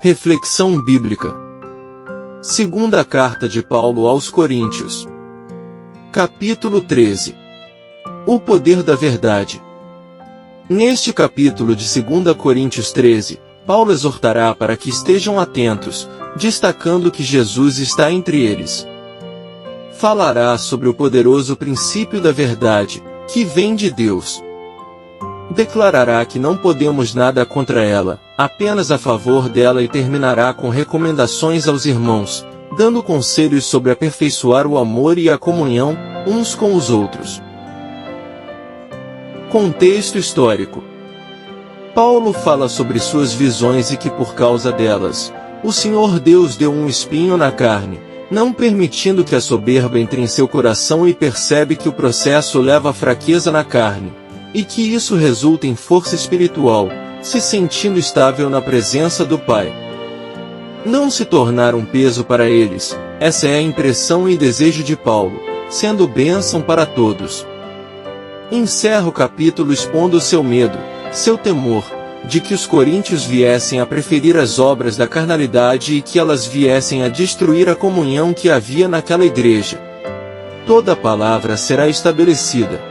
Reflexão bíblica. Segunda carta de Paulo aos Coríntios. Capítulo 13. O poder da verdade. Neste capítulo de 2 Coríntios 13, Paulo exortará para que estejam atentos, destacando que Jesus está entre eles. Falará sobre o poderoso princípio da verdade, que vem de Deus. Declarará que não podemos nada contra ela, apenas a favor dela, e terminará com recomendações aos irmãos, dando conselhos sobre aperfeiçoar o amor e a comunhão uns com os outros. Contexto histórico. Paulo fala sobre suas visões e que por causa delas, o Senhor Deus deu um espinho na carne, não permitindo que a soberba entre em seu coração, e percebe que o processo leva à fraqueza na carne, e que isso resulta em força espiritual, se sentindo estável na presença do Pai. Não se tornar um peso para eles, essa é a impressão e desejo de Paulo, sendo bênção para todos. Encerra o capítulo expondo seu medo, seu temor, de que os coríntios viessem a preferir as obras da carnalidade e que elas viessem a destruir a comunhão que havia naquela igreja. Toda palavra será estabelecida.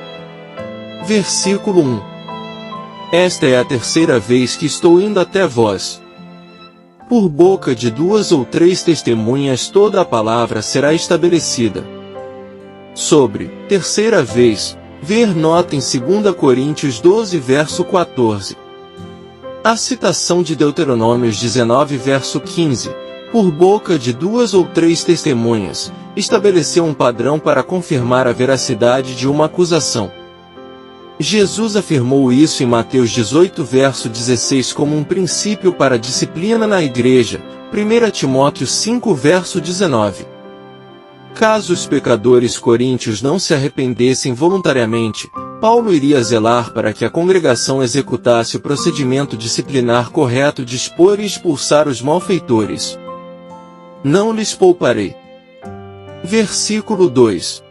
Versículo 1. Esta é a terceira vez que estou indo até vós. Por boca de 2 ou 3 testemunhas toda a palavra será estabelecida. Sobre terceira vez, ver nota em 2 Coríntios 12 verso 14. A citação de Deuteronômios 19 verso 15, por boca de 2 ou 3 testemunhas, estabeleceu um padrão para confirmar a veracidade de uma acusação. Jesus afirmou isso em Mateus 18 verso 16 como um princípio para a disciplina na igreja, 1 Timóteo 5 verso 19. Caso os pecadores coríntios não se arrependessem voluntariamente, Paulo iria zelar para que a congregação executasse o procedimento disciplinar correto de expor e expulsar os malfeitores. Não lhes pouparei. Versículo 2.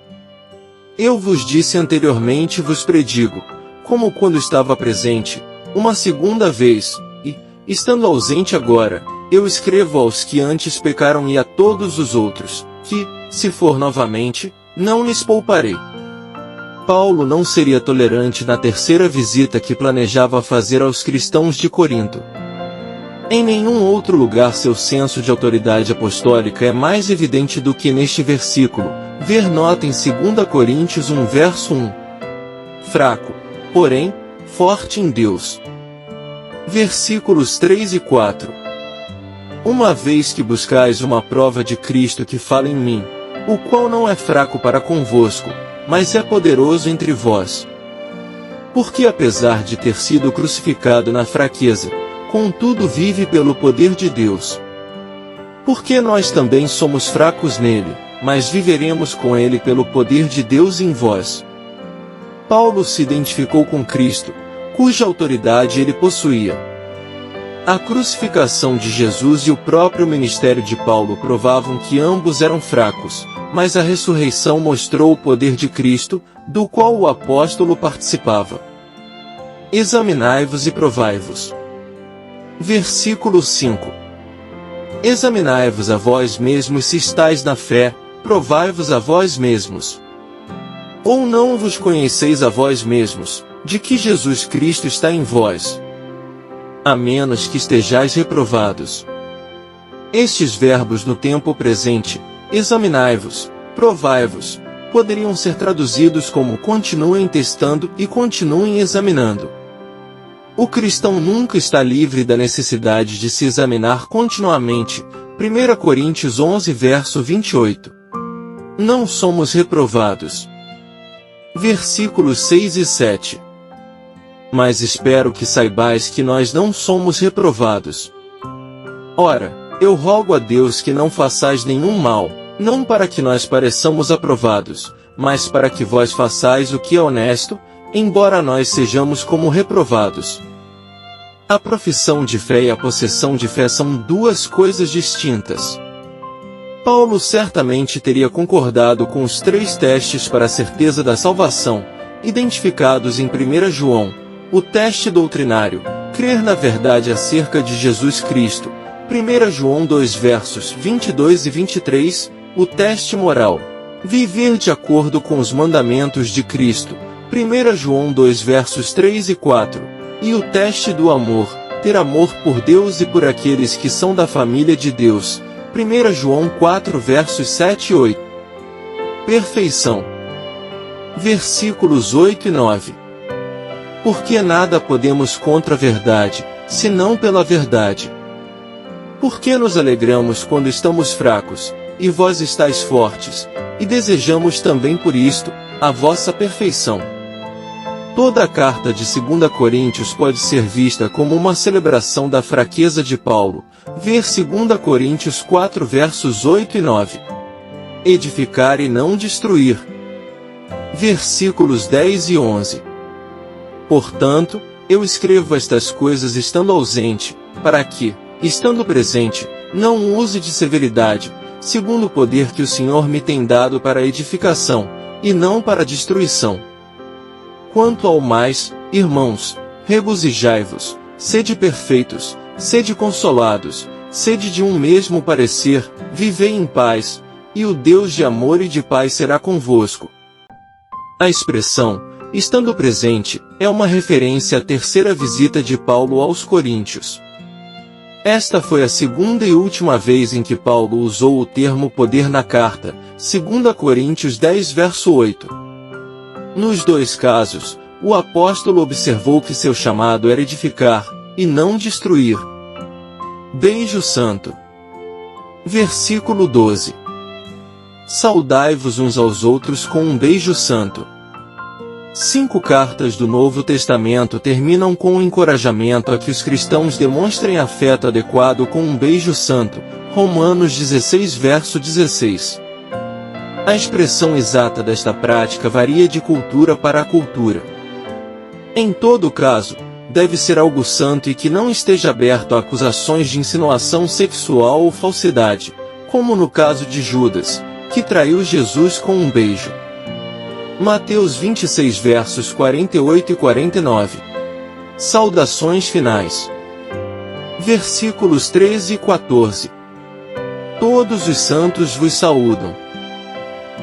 Eu vos disse anteriormente, vos predigo, como quando estava presente, uma segunda vez, e, estando ausente agora, eu escrevo aos que antes pecaram e a todos os outros, que, se for novamente, não lhes pouparei. Paulo não seria tolerante na terceira visita que planejava fazer aos cristãos de Corinto. Em nenhum outro lugar seu senso de autoridade apostólica é mais evidente do que neste versículo. Ver nota em 2 Coríntios 1 verso 1. Fraco, porém, forte em Deus. Versículos 3 e 4. Uma vez que buscais uma prova de Cristo que fala em mim, o qual não é fraco para convosco, mas é poderoso entre vós. Porque apesar de ter sido crucificado na fraqueza, contudo vive pelo poder de Deus. Porque nós também somos fracos nele, mas viveremos com ele pelo poder de Deus em vós. Paulo se identificou com Cristo, cuja autoridade ele possuía. A crucificação de Jesus e o próprio ministério de Paulo provavam que ambos eram fracos, mas a ressurreição mostrou o poder de Cristo, do qual o apóstolo participava. Examinai-vos e provai-vos. Versículo 5. Examinai-vos a vós mesmos se estáis na fé, provai-vos a vós mesmos. Ou não vos conheceis a vós mesmos, de que Jesus Cristo está em vós? A menos que estejais reprovados. Estes verbos no tempo presente, examinai-vos, provai-vos, poderiam ser traduzidos como continuem testando e continuem examinando. O cristão nunca está livre da necessidade de se examinar continuamente. 1 Coríntios 11 verso 28. Não somos reprovados. Versículos 6 e 7. Mas espero que saibais que nós não somos reprovados. Ora, eu rogo a Deus que não façais nenhum mal, não para que nós pareçamos aprovados, mas para que vós façais o que é honesto, embora nós sejamos como reprovados. A profissão de fé e a possessão de fé são duas coisas distintas. Paulo certamente teria concordado com os 3 testes para a certeza da salvação, identificados em 1 João, o teste doutrinário, crer na verdade acerca de Jesus Cristo, 1 João 2 versos 22 e 23, o teste moral. Viver de acordo com os mandamentos de Cristo. 1 João 2 versos 3 e 4. E o teste do amor. Ter amor por Deus e por aqueles que são da família de Deus. 1 João 4 versos 7 e 8. Perfeição. Versículos 8 e 9. Porque nada podemos contra a verdade, senão pela verdade. Porque nos alegramos quando estamos fracos, e vós estáis fortes, e desejamos também por isto, a vossa perfeição. Toda a carta de 2 Coríntios pode ser vista como uma celebração da fraqueza de Paulo, ver 2 Coríntios 4 versos 8 e 9. Edificar e não destruir. Versículos 10 e 11. Portanto, eu escrevo estas coisas estando ausente, para que, estando presente, não use de severidade, segundo o poder que o Senhor me tem dado para a edificação, e não para a destruição. Quanto ao mais, irmãos, regozijai-vos, sede perfeitos, sede consolados, sede de um mesmo parecer, vivei em paz, e o Deus de amor e de paz será convosco. A expressão, estando presente, é uma referência à terceira visita de Paulo aos Coríntios. Esta foi a segunda e última vez em que Paulo usou o termo poder na carta, 2 Coríntios 10 verso 8. Nos dois casos, o apóstolo observou que seu chamado era edificar, e não destruir. Beijo santo. Versículo 12. Saudai-vos uns aos outros com um beijo santo. 5 cartas do Novo Testamento terminam com um encorajamento a que os cristãos demonstrem afeto adequado com um beijo santo, Romanos 16 verso 16. A expressão exata desta prática varia de cultura para cultura. Em todo caso, deve ser algo santo e que não esteja aberto a acusações de insinuação sexual ou falsidade, como no caso de Judas, que traiu Jesus com um beijo. Mateus 26 versos 48 e 49. Saudações finais. Versículos 13 e 14. Todos os santos vos saúdam.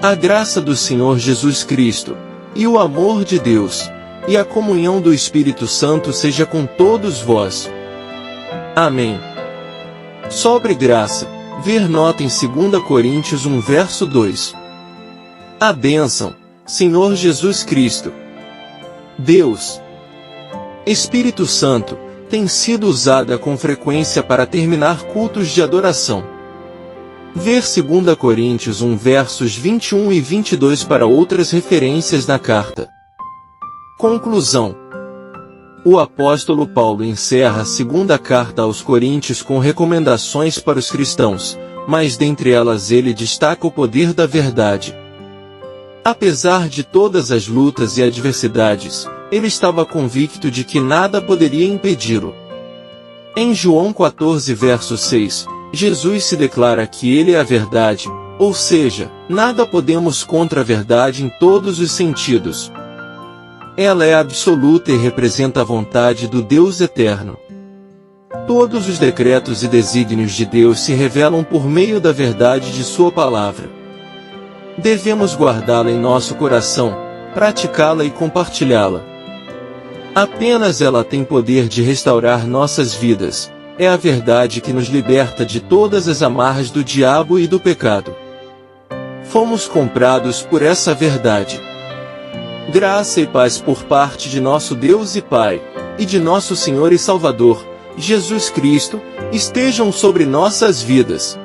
A graça do Senhor Jesus Cristo, e o amor de Deus, e a comunhão do Espírito Santo seja com todos vós. Amém. Sobre graça, ver nota em 2 Coríntios 1 verso 2. A bênção, Senhor Jesus Cristo. Deus, Espírito Santo, tem sido usada com frequência para terminar cultos de adoração. Ver 2 Coríntios 1 versos 21 e 22 para outras referências na carta. Conclusão. O apóstolo Paulo encerra a segunda carta aos Coríntios com recomendações para os cristãos, mas dentre elas ele destaca o poder da verdade. Apesar de todas as lutas e adversidades, ele estava convicto de que nada poderia impedi-lo. Em João 14 verso 6, Jesus se declara que ele é a verdade, ou seja, nada podemos contra a verdade em todos os sentidos. Ela é absoluta e representa a vontade do Deus eterno. Todos os decretos e desígnios de Deus se revelam por meio da verdade de sua palavra. Devemos guardá-la em nosso coração, praticá-la e compartilhá-la. Apenas ela tem poder de restaurar nossas vidas. É a verdade que nos liberta de todas as amarras do diabo e do pecado. Fomos comprados por essa verdade. Graça e paz por parte de nosso Deus e Pai, e de nosso Senhor e Salvador, Jesus Cristo, estejam sobre nossas vidas.